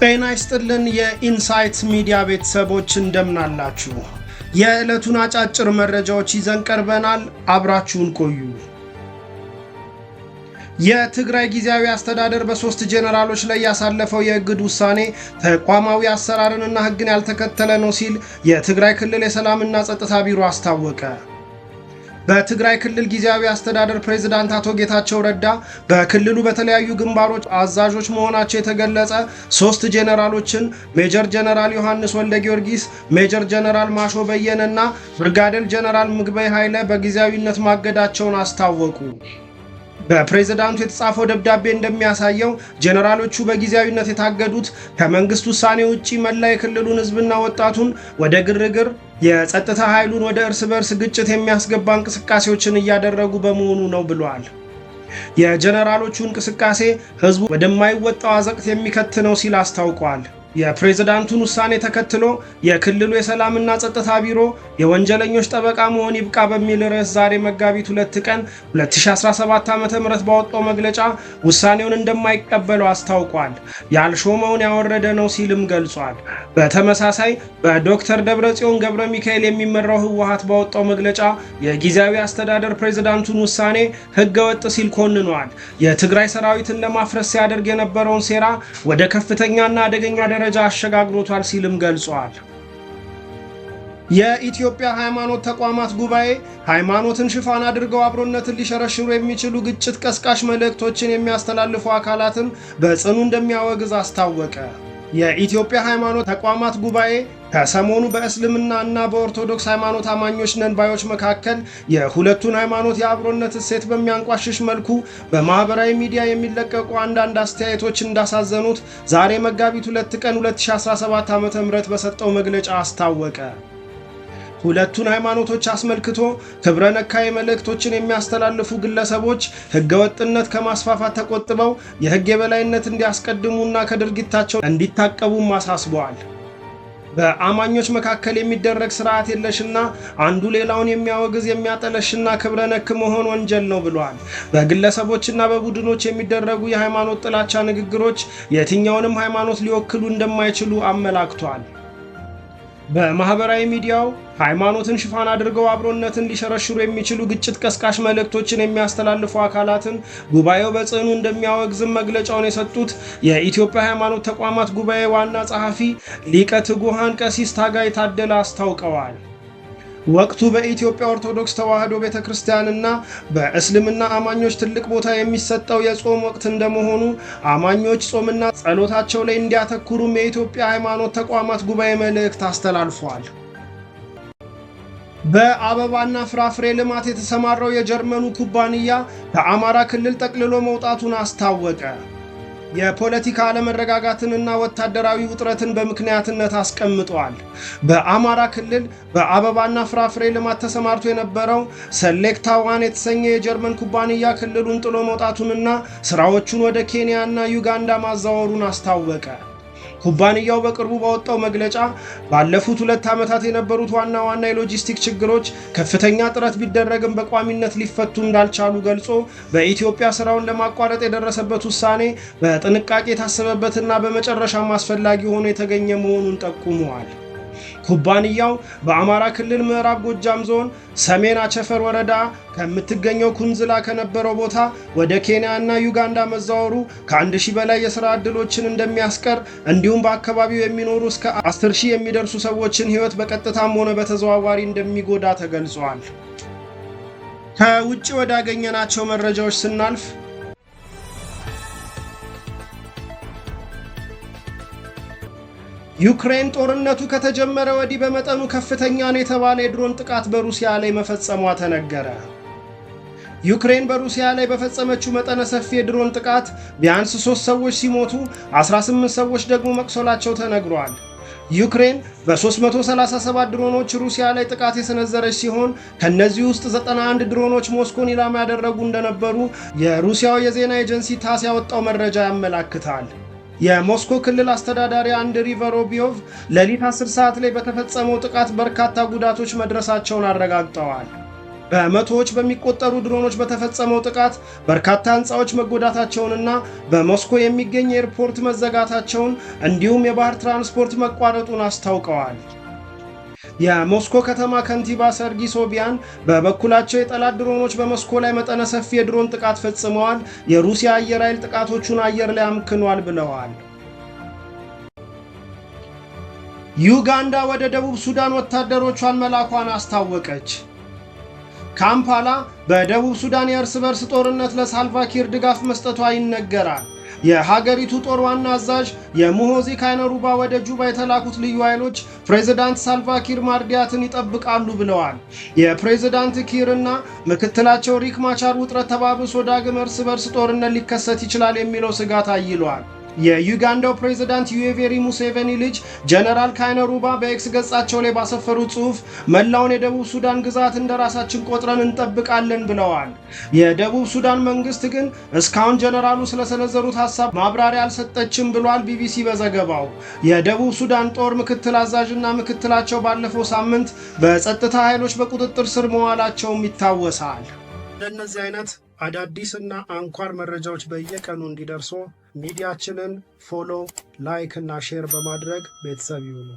ጤና ይስጥልን የኢንሳይትስ ሚዲያ ቤተሰቦች እንደምን አላችሁ? የዕለቱን አጫጭር መረጃዎች ይዘን ቀርበናል። አብራችሁን ቆዩ። የትግራይ ጊዜያዊ አስተዳደር በ3 ጄኔራሎች ላይ ያሳለፈው የእግድ ውሳኔ ተቋማዊ አሰራርንና ሕግን ያልተከተለ ነው ሲል የትግራይ ክልል የሰላምና ጸጥታ ቢሮ አስታወቀ። በትግራይ ክልል ጊዜያዊ አስተዳደር ፕሬዝዳንት አቶ ጌታቸው ረዳ በክልሉ በተለያዩ ግንባሮች አዛዦች መሆናቸው የተገለጸ 3 ጄኔራሎችን ሜጀር ጄኔራል ዮሐንስ ወልደ ጊዮርጊስ፣ ሜጀር ጄኔራል ማሾ በየነና ብርጋዴር ጄኔራል ምግበይ ኃይለ በጊዜያዊነት ማገዳቸውን አስታወቁ። በፕሬዝዳንቱ የተጻፈው ደብዳቤ እንደሚያሳየው ጄኔራሎቹ በጊዜያዊነት የታገዱት ከመንግስት ውሳኔ ውጪ መላ የክልሉን ህዝብና ወጣቱን ወደ ግርግር፣ የጸጥታ ኃይሉን ወደ እርስ በርስ ግጭት የሚያስገባ እንቅስቃሴዎችን እያደረጉ በመሆኑ ነው ብሏል። የጄኔራሎቹ እንቅስቃሴ ህዝቡ ወደማይወጣው አዘቅት የሚከት ነው ሲል አስታውቋል። የፕሬዝዳንቱን ውሳኔ ተከትሎ የክልሉ የሰላምና ጸጥታ ቢሮ የወንጀለኞች ጠበቃ መሆን ይብቃ በሚል ርዕስ ዛሬ መጋቢት 2 ቀን 2017 ዓ.ም ባወጣው መግለጫ ውሳኔውን እንደማይቀበለው አስታውቋል። ያልሾመውን ያወረደ ነው ሲልም ገልጿል። በተመሳሳይ በዶክተር ደብረጽዮን ገብረ ሚካኤል የሚመራው ህወሓት ባወጣው መግለጫ የጊዜያዊ አስተዳደር ፕሬዝዳንቱን ውሳኔ ህገወጥ ሲል ኮንኗል። የትግራይ ሰራዊትን ለማፍረስ ሲያደርግ የነበረውን ሴራ ወደ ከፍተኛና አደገኛ ደረጃ አሸጋግሮታል ሲልም ገልጿል። የኢትዮጵያ ሃይማኖት ተቋማት ጉባኤ ሃይማኖትን ሽፋን አድርገው አብሮነትን ሊሸረሽሩ የሚችሉ ግጭት ቀስቃሽ መልእክቶችን የሚያስተላልፉ አካላትን በጽኑ እንደሚያወግዝ አስታወቀ። የኢትዮጵያ ሃይማኖት ተቋማት ጉባኤ ከሰሞኑ በእስልምና እና በኦርቶዶክስ ሃይማኖት አማኞች ነን ባዮች መካከል የሁለቱን ሃይማኖት የአብሮነት እሴት በሚያንቋሽሽ መልኩ በማህበራዊ ሚዲያ የሚለቀቁ አንዳንድ አስተያየቶች እንዳሳዘኑት ዛሬ መጋቢት 2 ቀን 2017 ዓ.ም በሰጠው መግለጫ አስታወቀ። ሁለቱን ሃይማኖቶች አስመልክቶ ክብረ ነካይ መልእክቶችን የሚያስተላልፉ ግለሰቦች ህገወጥነት ከማስፋፋት ተቆጥበው የህግ የበላይነት እንዲያስቀድሙና ከድርጊታቸው እንዲታቀቡም አሳስበዋል። በአማኞች መካከል የሚደረግ ስርዓት የለሽና አንዱ ሌላውን የሚያወግዝ የሚያጠለሽና ክብረ ነክ መሆን ወንጀል ነው ብለዋል። በግለሰቦችና በቡድኖች የሚደረጉ የሃይማኖት ጥላቻ ንግግሮች የትኛውንም ሃይማኖት ሊወክሉ እንደማይችሉ አመላክቷል። በማህበራዊ ሚዲያው ሃይማኖትን ሽፋን አድርገው አብሮነትን ሊሸረሽሩ የሚችሉ ግጭት ቀስቃሽ መልእክቶችን የሚያስተላልፉ አካላትን ጉባኤው በጽኑ እንደሚያወግዝም መግለጫውን የሰጡት የኢትዮጵያ ሃይማኖት ተቋማት ጉባኤ ዋና ጸሐፊ ሊቀ ትጉሃን ቀሲስ ታጋይ ታደለ አስታውቀዋል። ወቅቱ በኢትዮጵያ ኦርቶዶክስ ተዋሕዶ ቤተክርስቲያንና በእስልምና አማኞች ትልቅ ቦታ የሚሰጠው የጾም ወቅት እንደመሆኑ አማኞች ጾምና ጸሎታቸው ላይ እንዲያተኩሩም የኢትዮጵያ ሃይማኖት ተቋማት ጉባኤ መልእክት አስተላልፏል። በአበባና ፍራፍሬ ልማት የተሰማራው የጀርመኑ ኩባንያ ከአማራ ክልል ጠቅልሎ መውጣቱን አስታወቀ። የፖለቲካ አለመረጋጋትንና ወታደራዊ ውጥረትን በምክንያትነት አስቀምጧል። በአማራ ክልል በአበባና ፍራፍሬ ልማት ተሰማርቶ የነበረው ሰሌክታ ዋን የተሰኘ የጀርመን ኩባንያ ክልሉን ጥሎ መውጣቱንና ስራዎቹን ወደ ኬንያና ዩጋንዳ ማዛወሩን አስታወቀ። ኩባንያው በቅርቡ ባወጣው መግለጫ ባለፉት 2 ዓመታት የነበሩት ዋና ዋና የሎጂስቲክ ችግሮች ከፍተኛ ጥረት ቢደረግም በቋሚነት ሊፈቱ እንዳልቻሉ ገልጾ በኢትዮጵያ ስራውን ለማቋረጥ የደረሰበት ውሳኔ በጥንቃቄ የታሰበበትና በመጨረሻም አስፈላጊ ሆኖ የተገኘ መሆኑን ጠቁመዋል። ኩባንያው በአማራ ክልል ምዕራብ ጎጃም ዞን ሰሜን አቸፈር ወረዳ ከምትገኘው ኩንዝላ ከነበረው ቦታ ወደ ኬንያና ዩጋንዳ መዛወሩ ከ1000 በላይ የሥራ ዕድሎችን እንደሚያስቀር እንዲሁም በአካባቢው የሚኖሩ እስከ 10,000 የሚደርሱ ሰዎችን ሕይወት በቀጥታም ሆነ በተዘዋዋሪ እንደሚጎዳ ተገልጿል። ከውጭ ወዳገኘናቸው መረጃዎች ስናልፍ ዩክሬን ጦርነቱ ከተጀመረ ወዲህ በመጠኑ ከፍተኛ ነው የተባለ የድሮን ጥቃት በሩሲያ ላይ መፈጸሟ ተነገረ። ዩክሬን በሩሲያ ላይ በፈጸመችው መጠነ ሰፊ የድሮን ጥቃት ቢያንስ 3 ሰዎች ሲሞቱ 18 ሰዎች ደግሞ መቁሰላቸው ተነግሯል። ዩክሬን በ337 ድሮኖች ሩሲያ ላይ ጥቃት የሰነዘረች ሲሆን ከነዚህ ውስጥ 91 ድሮኖች ሞስኮን ኢላማ ያደረጉ እንደነበሩ የሩሲያው የዜና ኤጀንሲ ታስ ያወጣው መረጃ ያመላክታል። የሞስኮ ክልል አስተዳዳሪ አንድሪ ቮሮቢዮቭ ሌሊት 10 ሰዓት ላይ በተፈጸመው ጥቃት በርካታ ጉዳቶች መድረሳቸውን አረጋግጠዋል። በመቶዎች በሚቆጠሩ ድሮኖች በተፈጸመው ጥቃት በርካታ ህንፃዎች መጎዳታቸውንና በሞስኮ የሚገኝ ኤርፖርት መዘጋታቸውን እንዲሁም የባህር ትራንስፖርት መቋረጡን አስታውቀዋል። የሞስኮ ከተማ ከንቲባ ሰርጊ ሶቢያን በበኩላቸው የጠላት ድሮኖች በሞስኮ ላይ መጠነ ሰፊ የድሮን ጥቃት ፈጽመዋል፣ የሩሲያ አየር ኃይል ጥቃቶቹን አየር ላይ አምክኗል ብለዋል። ዩጋንዳ ወደ ደቡብ ሱዳን ወታደሮቿን መላኳን አስታወቀች። ካምፓላ በደቡብ ሱዳን የእርስ በርስ ጦርነት ለሳልቫኪር ድጋፍ መስጠቷ ይነገራል። የሀገሪቱ ጦር ዋና አዛዥ የሙሆዚ ካይነሩባ ወደ ጁባ የተላኩት ልዩ ኃይሎች ፕሬዝዳንት ሳልቫኪር ማርዲያትን ይጠብቃሉ ብለዋል። የፕሬዝዳንት ኪር እና ምክትላቸው ሪክ ማቻር ውጥረት ተባብሶ ዳግም እርስ በርስ ጦርነት ሊከሰት ይችላል የሚለው ስጋት አይሏል። የዩጋንዳው ፕሬዝዳንት ዩዌሪ ሙሴቬኒ ልጅ ጀነራል ካይነሩባ በኤክስ ገጻቸው ላይ ባሰፈሩት ጽሑፍ መላውን የደቡብ ሱዳን ግዛት እንደራሳችን ቆጥረን እንጠብቃለን ብለዋል። የደቡብ ሱዳን መንግስት ግን እስካሁን ጀነራሉ ስለሰነዘሩት ሐሳብ ማብራሪያ አልሰጠችም ብሏል ቢቢሲ በዘገባው። የደቡብ ሱዳን ጦር ምክትል አዛዥና ምክትላቸው ባለፈው ሳምንት በጸጥታ ኃይሎች በቁጥጥር ስር መዋላቸውም ይታወሳል። እንደነዚህ አይነት አዳዲስና አንኳር መረጃዎች በየቀኑ እንዲደርሱ ሚዲያችንን ፎሎ፣ ላይክ እና ሼር በማድረግ ቤተሰብ ይሁኑ።